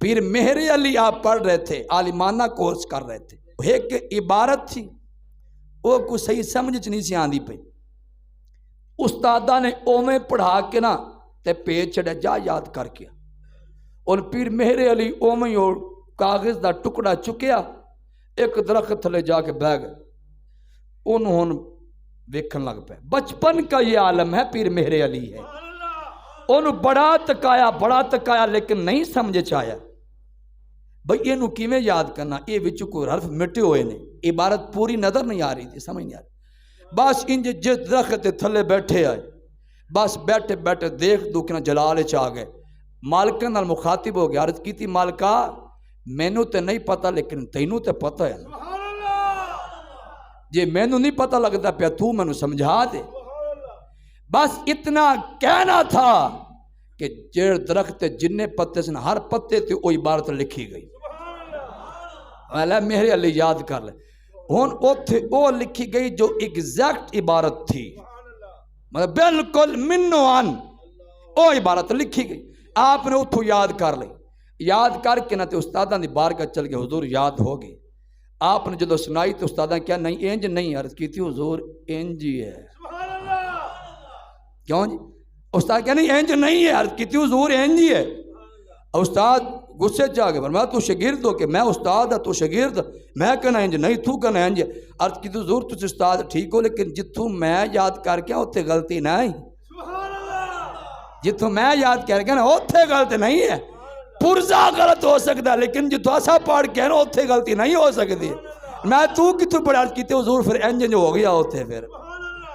پیر مہر علی آپ پڑھ رہے تھے، عالمانہ کورس کر رہے تھے، ایک عبارت تھی وہ کچھ صحیح سمجھ نہیں سی آندی پئی، استادہ نے اوویں پڑھا کے نا تے پیج چڑھا جا یاد کر کے، اور پیر مہر علی اوویں اور کاغذ دا ٹکڑا چکیا ایک درخت تھلے جا کے بہ گئے، انہوں ویکھن لگ پے۔ بچپن کا یہ عالم ہے، پیر مہر علی ہے، انہوں بڑا تکایا لیکن نہیں سمجھ چایا بھئی یہ نو کیویں یاد کرنا، یہ وچ کوئی حرف مٹے ہوئے نہیں، عبارت پوری نظر نہیں آ رہی تھی، سمجھ نہیں آ رہی، بس انج جس درخت تھلے بیٹھے آئے، بس بیٹھے بیٹھے دیکھ دو کہ جلال چاہ گئے، مالکہ نال مخاطب ہو گیا، عرض کی تھی مالکہ مینوں تے نہیں پتا لیکن تینوں تے پتا ہے، جے مینوں نہیں پتا لگتا پیا تو مینوں سمجھا دے۔ بس اتنا کہنا تھا کہ جڑ درخت جننے پتے سن ہر پتے تے وہ عبارت لکھی گئی، مہر علی یاد کر لے، ہون اوتھے او لکھی گئی جو ایگزیکٹ عبارت تھی، مطلب بالکل منو عن او عبارت لکھی گئی، آپ نے اتھو یاد کر لے، یاد کر کے نہ تے استادہ نے بارگاہ چل گئے، حضور یاد ہو گئی، آپ نے جدو سنائی تو استادہ کیا نہیں انج نہیں، عرض کی تھی حضور انج ہی ہے، کیوں جی؟ استاد کیا نہیں انج نہیں ہے، عرض کی تھی حضور انج ہی ہے، استاد غصے چاہ گئے، فرمایا تو شاگرد ہو کہ میں استاد ہے تو شاگرد، میں کہنا انج نہیں تو کہنا انج ہے، عرض کی تھی حضور تو استاد ٹھیک ہو لیکن جتھوں میں یاد کر کے اتھے غلطی نہیں، جتھوں میں یاد کر کے نا اتھے غلطی نہیں ہے، پرزا غلط ہو سکتا ہے لیکن جتھوں ایسا پڑھ کے نا اتھے غلطی نہیں ہو سکتی، میں تو کتھوں پڑھ، عرض کی تھی حضور پھر انج ہو گیا اتھے پھر